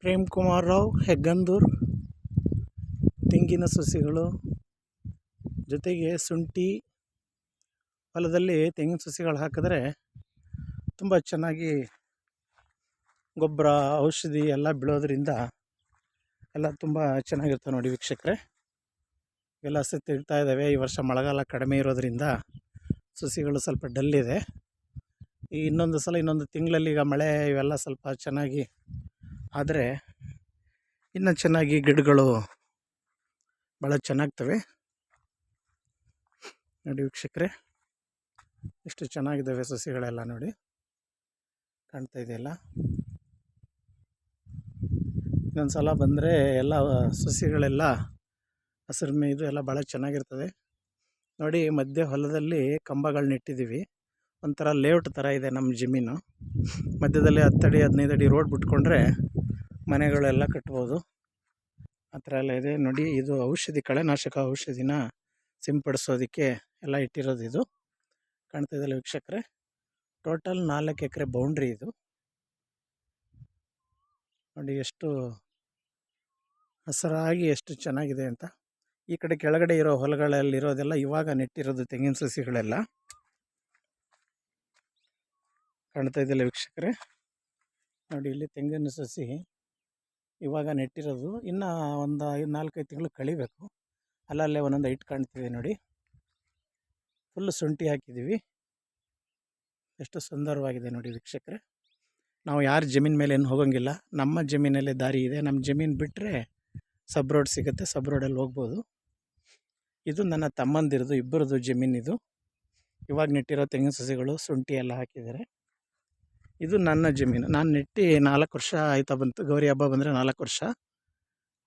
ಪ್ರೇಮ್ ಕುಮಾರ್ ರಾವ್ ಹೆಗ್ಗಂದೂರ್ ತೆಂಗಿನ ಸಸಿಗಳು ಜೊತೆಗೆ ಶುಂಠಿ ಹೊಲದಲ್ಲಿ ತೆಂಗಿನ ಸಸಿಗಳು ಹಾಕಿದ್ರೆ ತುಂಬ ಚೆನ್ನಾಗಿ ಗೊಬ್ಬರ ಔಷಧಿ ಎಲ್ಲ ಬೀಳೋದ್ರಿಂದ ಎಲ್ಲ ತುಂಬ ಚೆನ್ನಾಗಿರ್ತವೆ ನೋಡಿ ವೀಕ್ಷಕರೇ. ಎಲ್ಲ ತೆಗಿತಾ ಇದ್ದಾವೆ. ಈ ವರ್ಷ ಮಳೆಗಾಲ ಕಡಿಮೆ ಇರೋದ್ರಿಂದ ಸಸಿಗಳು ಸ್ವಲ್ಪ ಡಲ್ ಇದೆ. ಈ ಇನ್ನೊಂದು ತಿಂಗಳಲ್ಲಿ ಈಗ ಮಳೆ ಇವೆಲ್ಲ ಸ್ವಲ್ಪ ಚೆನ್ನಾಗಿ ಆದರೆ ಇನ್ನು ಚೆನ್ನಾಗಿ ಗಿಡಗಳು ಭಾಳ ಚೆನ್ನಾಗ್ತವೆ ನೋಡಿ ವೀಕ್ಷಕರೇ. ಎಷ್ಟು ಚೆನ್ನಾಗಿದ್ದಾವೆ ಸಸಿಗಳೆಲ್ಲ ನೋಡಿ, ಕಾಣ್ತಾ ಇದೆಯಲ್ಲ. ಇನ್ನೊಂದು ಸಲ ಬಂದರೆ ಎಲ್ಲ ಸಸಿಗಳೆಲ್ಲ ಹಸಿರು ಮೇಯ್ದು ಎಲ್ಲ ಭಾಳ ಚೆನ್ನಾಗಿರ್ತದೆ ನೋಡಿ. ಮಧ್ಯೆ ಹೊಲದಲ್ಲಿ ಕಂಬಗಳನ್ನ ಇಟ್ಟಿದ್ದೀವಿ. ಒಂಥರ ಲೇಔಟ್ ಥರ ಇದೆ ನಮ್ಮ ಜಮೀನು. ಮಧ್ಯದಲ್ಲಿ 10 ಅಡಿ 15 ಅಡಿ ರೋಡ್ ಬಿಟ್ಕೊಂಡ್ರೆ ಮನೆಗಳೆಲ್ಲ ಕಟ್ಬೋದು. ಆ ಥರ ಎಲ್ಲ ಇದೆ ನೋಡಿ. ಇದು ಔಷಧಿ, ಕಳೆನಾಶಕ ಔಷಧಿನ ಸಿಂಪಡಿಸೋದಕ್ಕೆ ಎಲ್ಲ ಇಟ್ಟಿರೋದು. ಇದು ಕಾಣ್ತಾ ಇದೆಯಲ್ಲ ವೀಕ್ಷಕರೇ. ಟೋಟಲ್ 4 ಎಕರೆ ಬೌಂಡ್ರಿ ಇದು ನೋಡಿ. ಎಷ್ಟು ಹಸಿರಾಗಿ ಎಷ್ಟು ಚೆನ್ನಾಗಿದೆ ಅಂತ. ಈ ಕಡೆ ಕೆಳಗಡೆ ಇರೋ ಹೊಲಗಳಲ್ಲಿರೋದೆಲ್ಲ ಇವಾಗ ನೆಟ್ಟಿರೋದು ತೆಂಗಿನ ಸಸಿಗಳೆಲ್ಲ ಕಾಣ್ತಾ ಇದೆಯಲ್ಲ ವೀಕ್ಷಕರೇ. ನೋಡಿ ಇಲ್ಲಿ ತೆಂಗಿನ ಸಸಿ ಇವಾಗ ನೆಟ್ಟಿರೋದು. ಇನ್ನು ಒಂದು 4-5 ತಿಂಗಳು ಕಳಿಬೇಕು. ಅಲ್ಲಲ್ಲೇ ಒಂದೊಂದು ಹೈಟ್ ಕಾಣ್ತಿದೆ ನೋಡಿ. ಫುಲ್ಲು ಶುಂಠಿ ಹಾಕಿದ್ದೀವಿ. ಎಷ್ಟು ಸುಂದರವಾಗಿದೆ ನೋಡಿ ವೀಕ್ಷಕರೇ. ನಾವು ಯಾರ ಜಮೀನು ಮೇಲೆ ಏನು ಹೋಗೋಂಗಿಲ್ಲ. ನಮ್ಮ ಜಮೀನಲ್ಲೇ ದಾರಿ ಇದೆ. ನಮ್ಮ ಜಮೀನು ಬಿಟ್ಟರೆ ಸಬ್ ರೋಡ್ ಸಿಗುತ್ತೆ. ಸಬ್ ರೋಡಲ್ಲಿ ಹೋಗ್ಬೋದು. ಇದು ನನ್ನ ತಮ್ಮಂದಿರದು, ಇಬ್ಬರದು ಜಮೀನಿದು. ಇವಾಗ ನೆಟ್ಟಿರೋ ತೆಂಗಿನ ಸಸಿಗಳು, ಶುಂಠಿ ಎಲ್ಲ ಹಾಕಿದ್ದಾರೆ. ಇದು ನನ್ನ ಜಮೀನು. ನಾನು ನೆಟ್ಟು 4 ವರ್ಷ ಆಯ್ತಾ ಬಂತು. ಗೌರಿ ಹಬ್ಬ ಬಂದರೆ 4 ವರ್ಷ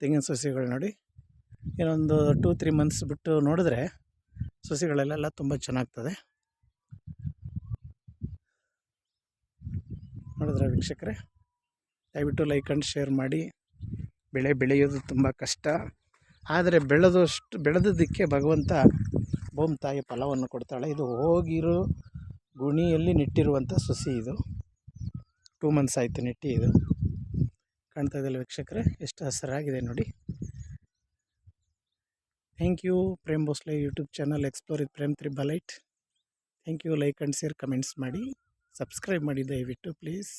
ತೆಂಗಿನ ಸಸಿಗಳು ನೋಡಿ. ಇನ್ನೊಂದು 2-3 ಮಂತ್ಸ್ ಬಿಟ್ಟು ನೋಡಿದ್ರೆ ಸಸಿಗಳಲ್ಲೆಲ್ಲ ತುಂಬ ಚೆನ್ನಾಗ್ತದೆ. ನೋಡಿದ್ರೆ ವೀಕ್ಷಕರೇ, ದಯವಿಟ್ಟು ಲೈಕ್ ಆ್ಯಂಡ್ ಶೇರ್ ಮಾಡಿ. ಬೆಳೆ ಬೆಳೆಯೋದು ತುಂಬ ಕಷ್ಟ, ಆದರೆ ಬೆಳೆದದ್ದಕ್ಕೆ ಭಗವಂತ ಭೂಮಿ ಫಲವನ್ನು ಕೊಡ್ತಾಳೆ. ಇದು ಹೋಗಿರೋ ಗುಣಿಯಲ್ಲಿ ನೆಟ್ಟಿರುವಂಥ ಸಸಿ. ಇದು 2 ಮಂತ್ಸ್ ಆಯಿತು ನೆಟ್ಟಿ. ಇದು ಕಾಣ್ತಾ ಇದೆಯಲ್ಲ ವೀಕ್ಷಕರೇ, ಎಷ್ಟು ಹಸಿರಾಗಿದೆ ನೋಡಿ. Thank you. Prem Bhosle YouTube channel explore with Prem 3 thank you. Like and share, comments ಮಾಡಿ, ಸಬ್ಸ್ಕ್ರೈಬ್ ಮಾಡಿ ದಯವಿಟ್ಟು ಪ್ಲೀಸ್.